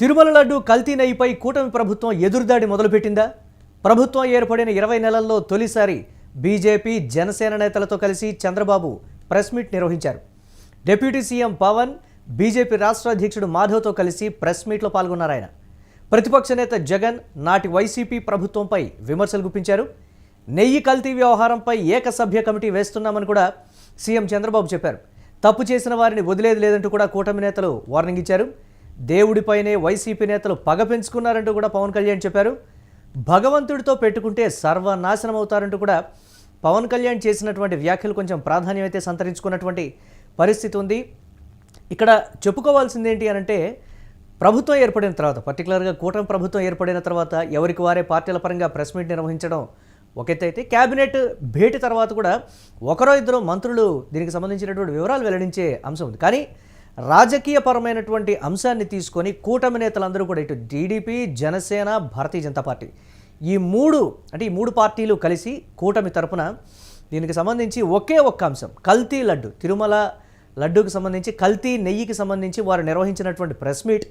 తిరుమల లడ్డు కల్తీ నెయ్యిపై కూటమి ప్రభుత్వం ఎదురుదాడి మొదలుపెట్టిందా? ప్రభుత్వం ఏర్పడిన 20 నెలల్లో తొలిసారి బీజేపీ జనసేన నేతలతో కలిసి చంద్రబాబు ప్రెస్ మీట్ నిర్వహించారు. డిప్యూటీ సీఎం పవన్, బీజేపీ రాష్ట్ర అధ్యక్షుడు మాధవ్తో కలిసి ప్రెస్ మీట్లో పాల్గొన్నారు. ఆయన ప్రతిపక్ష నేత జగన్ నాటి వైసీపీ ప్రభుత్వంపై విమర్శలు గుప్పించారు. నెయ్యి కల్తీ వ్యవహారంపై ఏకసభ్య కమిటీ వేస్తున్నామని కూడా సీఎం చంద్రబాబు చెప్పారు. తప్పు చేసిన వారిని వదిలేది లేదంటూ కూడా కూటమి నేతలు వార్నింగ్ ఇచ్చారు. దేవుడిపైనే వైసీపీ నేతలు పగ పెంచుకున్నారంటూ కూడా పవన్ కళ్యాణ్ చెప్పారు. భగవంతుడితో పెట్టుకుంటే సర్వనాశనం అవుతారంటూ కూడా పవన్ కళ్యాణ్ చేసినటువంటి వ్యాఖ్యలు కొంచెం ప్రాధాన్యం అయితే సంతరించుకున్నటువంటి పరిస్థితి ఉంది. ఇక్కడ చెప్పుకోవాల్సింది ఏంటి అనంటే, ప్రభుత్వం ఏర్పడిన తర్వాత, పర్టికులర్గా కూటమి ప్రభుత్వం ఏర్పడిన తర్వాత ఎవరికి వారే పార్టీల పరంగా ప్రెస్ మీట్ నిర్వహించడం ఒక ఎత్తు అయితే, క్యాబినెట్ భేటీ తర్వాత కూడా ఒకరో ఇద్దరు మంత్రులు దీనికి సంబంధించినటువంటి వివరాలు వెల్లడించే అంశం ఉంది. కానీ రాజకీయపరమైనటువంటి అంశాన్ని తీసుకొని కూటమి నేతలందరూ కూడా, ఇటు టీడీపీ, జనసేన, భారతీయ జనతా పార్టీ, ఈ మూడు పార్టీలు కలిసి కూటమి తరపున దీనికి సంబంధించి ఒకే ఒక్క అంశం, కల్తీ లడ్డు, తిరుమల లడ్డూకి సంబంధించి, కల్తీ నెయ్యికి సంబంధించి వారు నిర్వహించినటువంటి ప్రెస్ మీట్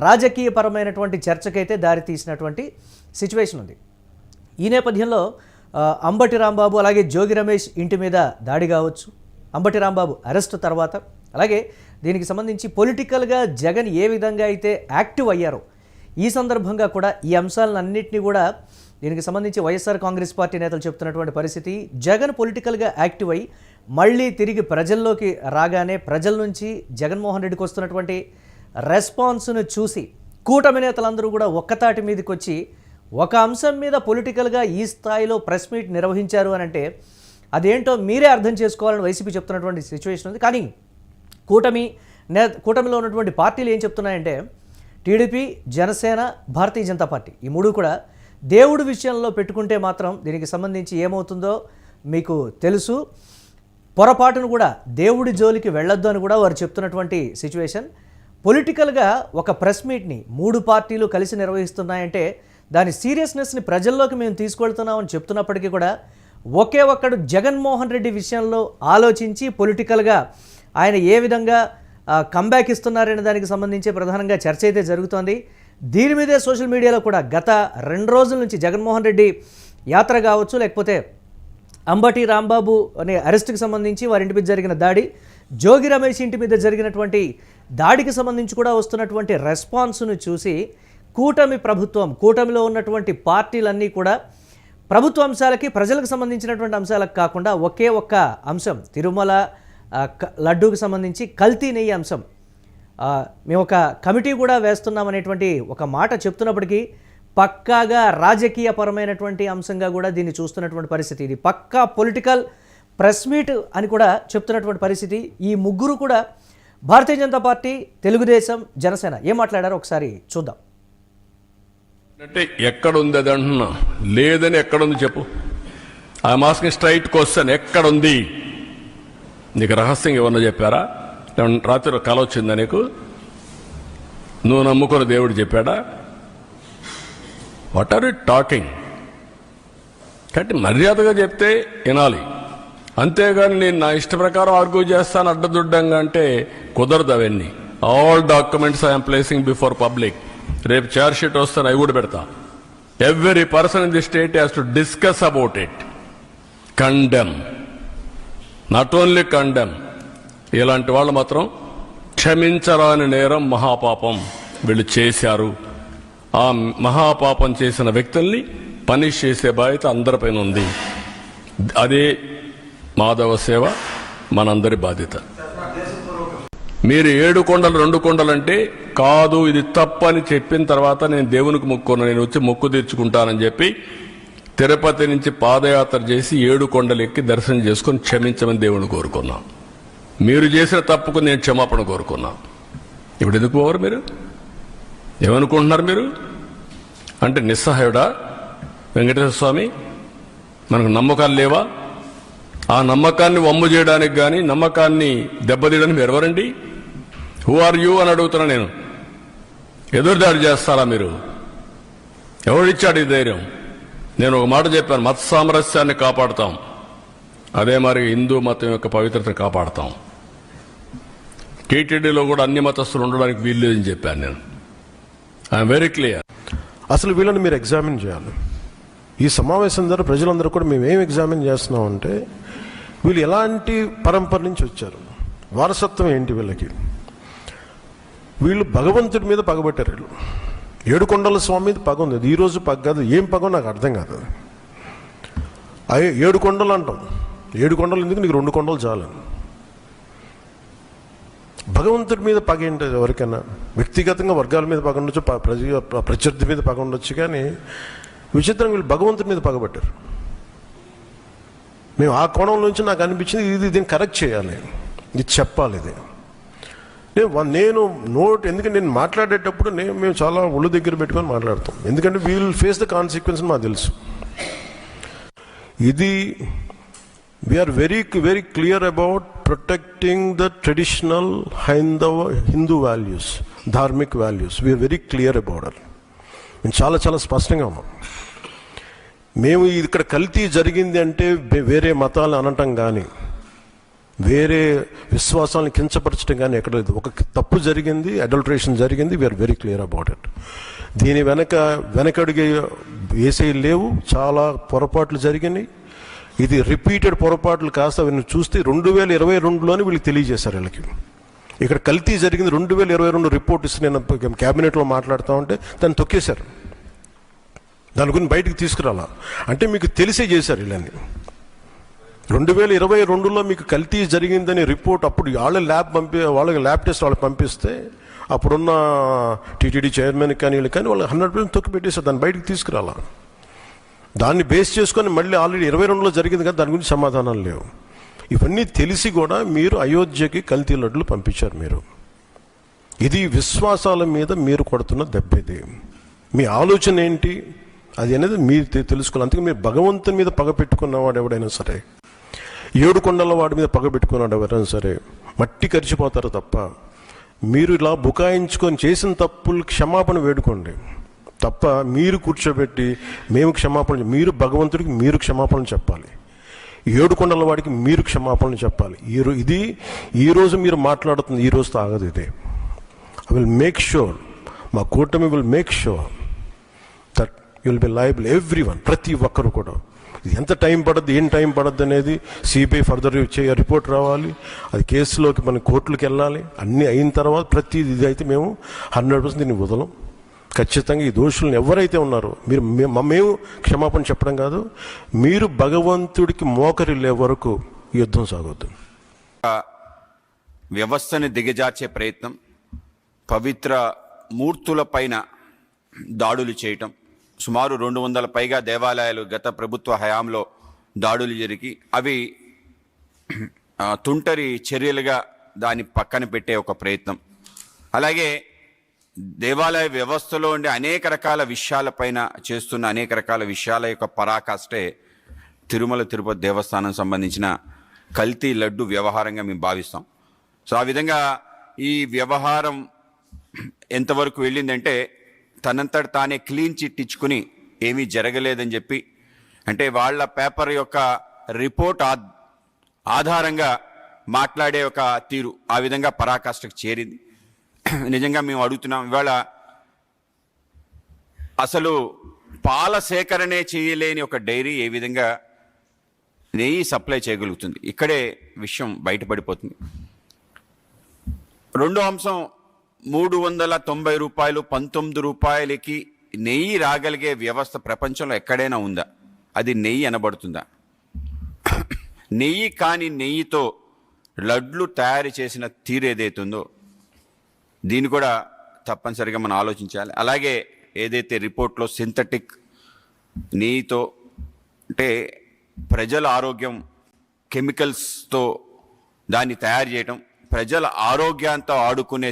రాజకీయపరమైనటువంటి చర్చకైతే దారితీసినటువంటి సిచ్యువేషన్ ఉంది. ఈ నేపథ్యంలో అంబటి రాంబాబు అలాగే జోగి రమేష్ ఇంటి మీద దాడి కావచ్చు, అంబటి రాంబాబు అరెస్ట్ తర్వాత, అలాగే దీనికి సంబంధించి పొలిటికల్గా జగన్ ఏ విధంగా అయితే యాక్టివ్ అయ్యారో ఈ సందర్భంగా కూడా ఈ అంశాలన్నింటినీ కూడా దీనికి సంబంధించి వైఎస్ఆర్ కాంగ్రెస్ పార్టీ నేతలు చెప్తున్నటువంటి పరిస్థితి. జగన్ పొలిటికల్గా యాక్టివ్ అయ్యి మళ్ళీ తిరిగి ప్రజల్లోకి రాగానే ప్రజల నుంచి జగన్మోహన్ రెడ్డికి వస్తున్నటువంటి రెస్పాన్స్ను చూసి కూటమి నేతలందరూ కూడా ఒక్కతాటి మీదకి వచ్చి ఒక అంశం మీద పొలిటికల్గా ఈ స్థాయిలో ప్రెస్ మీట్ నిర్వహించారు అని అంటే అదేంటో మీరే అర్థం చేసుకోవాలని వైసీపీ చెప్తున్నటువంటి సిచ్యువేషన్ ఉంది. కానీ కూటమిలో ఉన్నటువంటి పార్టీలు ఏం చెప్తున్నాయంటే, టీడీపీ, జనసేన, భారతీయ జనతా పార్టీ ఈ మూడు కూడా దేవుడి విషయంలో పెట్టుకుంటే మాత్రం దీనికి సంబంధించి ఏమవుతుందో మీకు తెలుసు, పొరపాటును కూడా దేవుడి జోలికి వెళ్ళొద్దు అని కూడా వారు చెప్తున్నటువంటి సిచ్యువేషన్. పొలిటికల్గా ఒక ప్రెస్ మీట్ని మూడు పార్టీలు కలిసి నిర్వహిస్తున్నాయంటే దాని సీరియస్నెస్ని ప్రజల్లోకి మేము తీసుకెళ్తున్నామని చెప్తున్నప్పటికీ కూడా ఒకే ఒక్కడు జగన్మోహన్ రెడ్డి విషయంలో ఆలోచించి పొలిటికల్గా ఆయన ఏ విధంగా కంబ్యాక్ ఇస్తున్నారనే దానికి సంబంధించి ప్రధానంగా చర్చ అయితే జరుగుతోంది. దీని మీదే సోషల్ మీడియాలో కూడా గత 2 రోజుల నుంచి జగన్మోహన్ రెడ్డి యాత్ర కావచ్చు, లేకపోతే అంబటి రాంబాబు అనే అరెస్ట్కి సంబంధించి వారి ఇంటి మీద జరిగిన దాడి, జోగి రమేష్ ఇంటి మీద జరిగినటువంటి దాడికి సంబంధించి కూడా వస్తున్నటువంటి రెస్పాన్స్ను చూసి కూటమిలో ఉన్నటువంటి పార్టీలన్నీ కూడా ప్రభుత్వ అంశాలకి, ప్రజలకు సంబంధించినటువంటి అంశాలకు కాకుండా ఒకే ఒక్క అంశం, తిరుమల లడ్డూకి సంబంధించి కల్తీ నెయ్యి అంశం, మేము ఒక కమిటీ కూడా వేస్తున్నామనేటువంటి ఒక మాట చెప్తున్నప్పటికీ పక్కాగా రాజకీయపరమైనటువంటి అంశంగా కూడా దీన్ని చూస్తున్నటువంటి పరిస్థితి. ఇది పక్కా పొలిటికల్ ప్రెస్ మీట్ అని కూడా చెప్తున్నటువంటి పరిస్థితి. ఈ ముగ్గురు కూడా భారతీయ జనతా పార్టీ, తెలుగుదేశం, జనసేన ఏం మాట్లాడారో ఒకసారి చూద్దాం. అంటే ఎక్కడుంది అది అంటున్నా, లేదని ఎక్కడుంది చెప్పు. ఐ ఆస్కింగ్ స్ట్రైట్ క్వశ్చన్, ఎక్కడుంది? నీకు రహస్యంగా ఏమన్నా చెప్పారా? రాత్రి కల వచ్చిందా నీకు? నువ్వు నమ్ముకున్న దేవుడు చెప్పాడా? What are you talking? కాబట్టి మర్యాదగా చెప్తే వినాలి, అంతేగాని నేను నా ఇష్ట ప్రకారం ఆర్గ్యూ చేస్తాను అడ్డదుడ్డంగా అంటే కుదరదు. అవన్నీ all documents I'm placing before public. రేపు చార్జ్ షీట్ వస్తాను, అవి కూడా పెడతా. Every person in the state has to discuss about it, condemn, not only condemn. ఇలాంటి వాళ్ళు మాత్రం క్షమించరాని నేరం, మహాపాపం వీళ్ళు చేశారు. ఆ మహాపాపం చేసిన వ్యక్తుల్ని పనిష్ చేసే బాధ్యత అందరిపైన ఉంది. అదే మాధవ సేవ, మనందరి బాధ్యత. మీరు 7 కొండలు 2 కొండలంటే కాదు, ఇది తప్పని చెప్పిన తర్వాత నేను దేవునికి మొక్కున్నా, నేను వచ్చి మొక్కు తీర్చుకుంటానని చెప్పి తిరుపతి నుంచి పాదయాత్ర చేసి 7 కొండలు ఎక్కి దర్శనం చేసుకుని క్షమించమని దేవుని కోరుకున్నాం. మీరు చేసిన తప్పుకు నేను క్షమాపణ కోరుకున్నా. ఇప్పుడు ఎందుకు పోవరు? మీరు ఏమనుకుంటున్నారు? మీరు అంటే నిస్సహాయుడా వెంకటేశ్వర స్వామి? మనకు నమ్మకాలు లేవా? ఆ నమ్మకాన్ని వమ్ము చేయడానికి కానీ నమ్మకాన్ని దెబ్బతీయడానికి మీరు ఎవరండి? హూ ఆర్ యూ అని అడుగుతున్నా నేను. ఎదురుదాడి చేస్తారా మీరు? ఎవరిచ్చాడు ఈ ధైర్యం? నేను ఒక మాట చెప్పాను, మత సామరస్యాన్ని కాపాడుతాం, అదే మరి హిందూ మతం యొక్క పవిత్రతను కాపాడుతాం. టీటీడీలో కూడా అన్ని మతస్థులు ఉండడానికి వీల్లేదని చెప్పాను నేను. I'm very clear. అసలు వీళ్ళని మీరు ఎగ్జామిన్ చేయాలి. ఈ సమావేశం ద్వారా ప్రజలందరూ కూడా మేము ఏం ఎగ్జామిన్ చేస్తున్నాం అంటే వీళ్ళు ఎలాంటి పరంపర నుంచి వచ్చారు, వారసత్వం ఏంటి వీళ్ళకి. వీళ్ళు భగవంతుడి మీద పగబట్టారు. వీళ్ళు ఏడుకొండల స్వామి మీద పగ ఉంది. అది ఈరోజు పగ కాదు, ఏం పగో నాకు అర్థం కాదు. అయ్యే 7 కొండలు అంటాం. 7 కొండలు ఎందుకు, నీకు 2 కొండలు చాలు. భగవంతుడి మీద పగ ఏంటి ఎవరికైనా? వ్యక్తిగతంగా వర్గాల మీద పగ ఉండొచ్చు, ప్రత్యర్థి మీద పగ ఉండొచ్చు, కానీ విచిత్రం వీళ్ళు భగవంతుడి మీద పగబట్టారు. మేము ఆ కోణం నుంచి నాకు అనిపించింది దీన్ని కరెక్ట్ చేయాలి, ఇది చెప్పాలి. ఇది నేను ఎందుకంటే నేను మాట్లాడేటప్పుడు మేము చాలా ఒళ్ళు దగ్గర పెట్టుకొని మాట్లాడతాం. ఎందుకంటే వీల్ ఫేస్ ద కాన్సిక్వెన్స్ మాకు తెలుసు. ఇది we are very very clear about protecting the traditional Hindu values, dharmic values. We are very clear about it. మేము చాలా చాలా స్పష్టంగా ఉన్నాం. మేము ఇక్కడ కల్తీ జరిగింది అంటే వేరే మతాలు అనటం కానీ వేరే విశ్వాసాలను కించపరచడం కానీ ఎక్కడ లేదు. ఒక తప్పు జరిగింది, అడల్టరేషన్ జరిగింది. We are very clear about it. దీని వెనకడుగే వేసే లేవు. చాలా పొరపాట్లు జరిగినాయి. ఇది రిపీటెడ్ పొరపాట్లు కాస్త వీళ్ళని చూస్తే 2022లోనే వీళ్ళకి తెలియజేశారు. వీళ్ళకి ఇక్కడ కల్తీ జరిగింది 2022 రిపోర్ట్ ఇస్తే నేను క్యాబినెట్లో మాట్లాడుతూ ఉంటే దాన్ని తొక్కేశారు. దాని గురించి బయటకు తీసుకురాలా అంటే మీకు తెలిసే చేశారు. వీళ్ళని 2022లో మీకు కల్తీ జరిగిందని రిపోర్ట్ అప్పుడు వాళ్ళకి ల్యాబ్ టెస్ట్ వాళ్ళకి పంపిస్తే అప్పుడున్న టీటీడీ చైర్మన్ కానీ వీళ్ళు కానీ వాళ్ళు 100% తొక్కి పెట్టేశారు. దాన్ని బయటకు తీసుకురాలా. దాన్ని బేస్ చేసుకొని మళ్ళీ ఆల్రెడీ 22లో జరిగింది కదా, దాని గురించి సమాధానాలు లేవు. ఇవన్నీ తెలిసి కూడా మీరు అయోధ్యకి కల్తీ లడ్డులు పంపించారు. మీరు ఇది విశ్వాసాల మీద మీరు కొడుతున్న దెబ్బ. ఇది మీ ఆలోచన ఏంటి అది అనేది మీరు తెలుసుకోవాలి. అందుకే మీరు భగవంతుని మీద పగ పెట్టుకున్నవాడు ఎవడైనా సరే, 7 కొండల వాడి మీద పగ పెట్టుకున్నాడు ఎవరైనా సరే మట్టి కరిచిపోతారు తప్ప, మీరు ఇలా బుకాయించుకొని చేసిన తప్పులు క్షమాపణ వేడుకోండి తప్ప మీరు కూర్చోబెట్టి మేము క్షమాపణ, మీరు భగవంతుడికి మీరు క్షమాపణ చెప్పాలి. 7 కొండల వాడికి మీరు క్షమాపణ చెప్పాలి. ఇది ఈరోజు మీరు మాట్లాడుతుంది ఈ రోజుతో ఆగదు. ఇదే ఐ విల్ మేక్ షూర్, మా కూటమి will make sure that you will be liable everyone, ప్రతి ఒక్కరు కూడా. ఇది ఎంత టైం పడద్దు, ఏం టైం పడద్దు అనేది సిబిఐ ఫర్దర్ రిపోర్ట్ రావాలి, అది కేసులోకి మన కోర్టులకు వెళ్ళాలి. అన్నీ అయిన తర్వాత ప్రతి ఇది అయితే మేము 100% దీన్ని వదలం. ఖచ్చితంగా ఈ దోషులను ఎవరైతే ఉన్నారో మేము క్షమాపణ చెప్పడం కాదు, మీరు భగవంతుడికి మోకరిల్లే వరకు యుద్ధం సాగొద్దు. వ్యవస్థని దిగజార్చే ప్రయత్నం, పవిత్ర మూర్తుల పైన దాడులు చేయటం, సుమారు 200 పైగా దేవాలయాలు గత ప్రభుత్వ హయాంలో దాడులు జరిగి అవి తుంటరి చర్యలుగా దాన్ని పక్కన పెట్టే ఒక ప్రయత్నం. అలాగే దేవాలయ వ్యవస్థలో ఉండే అనేక రకాల విషయాలపైన చేస్తున్న అనేక రకాల విషయాల యొక్క పరాకాష్టే తిరుమల తిరుపతి దేవస్థానం సంబంధించిన కల్తీ లడ్డు వ్యవహారంగా మేము భావిస్తాం. సో ఆ విధంగా ఈ వ్యవహారం ఎంతవరకు వెళ్ళిందంటే తనంతట తానే క్లీన్ చిట్ ఇచ్చుకుని ఏమీ జరగలేదని చెప్పి, అంటే వాళ్ళ పేపర్ యొక్క రిపోర్ట్ ఆధారంగా మాట్లాడే ఒక తీరు ఆ విధంగా పరాకాష్ఠకు చేరింది. నిజంగా మేము అడుగుతున్నాం, ఇవాళ అసలు పాల సేకరణే చేయలేని ఒక డైరీ ఏ విధంగా నెయ్యి సప్లై చేయగలుగుతుంది? ఇక్కడే విషయం బయటపడిపోతుంది. రెండో అంశం, 390 రూపాయలు 19 రూపాయలకి నెయ్యి రాగలిగే వ్యవస్థ ప్రపంచంలో ఎక్కడైనా ఉందా? అది నెయ్యి అనబడుతుందా? నెయ్యి కాని నెయ్యితో లడ్లు తయారు చేసిన తీరు ఏదైతుందో దీన్ని కూడా తప్పనిసరిగా మనం ఆలోచించాలి. అలాగే ఏదైతే రిపోర్ట్లో సింథటిక్ నెయ్యితో, అంటే ప్రజల ఆరోగ్యం కెమికల్స్తో దాన్ని తయారు చేయటం, ప్రజల ఆరోగ్యంతో ఆడుకునే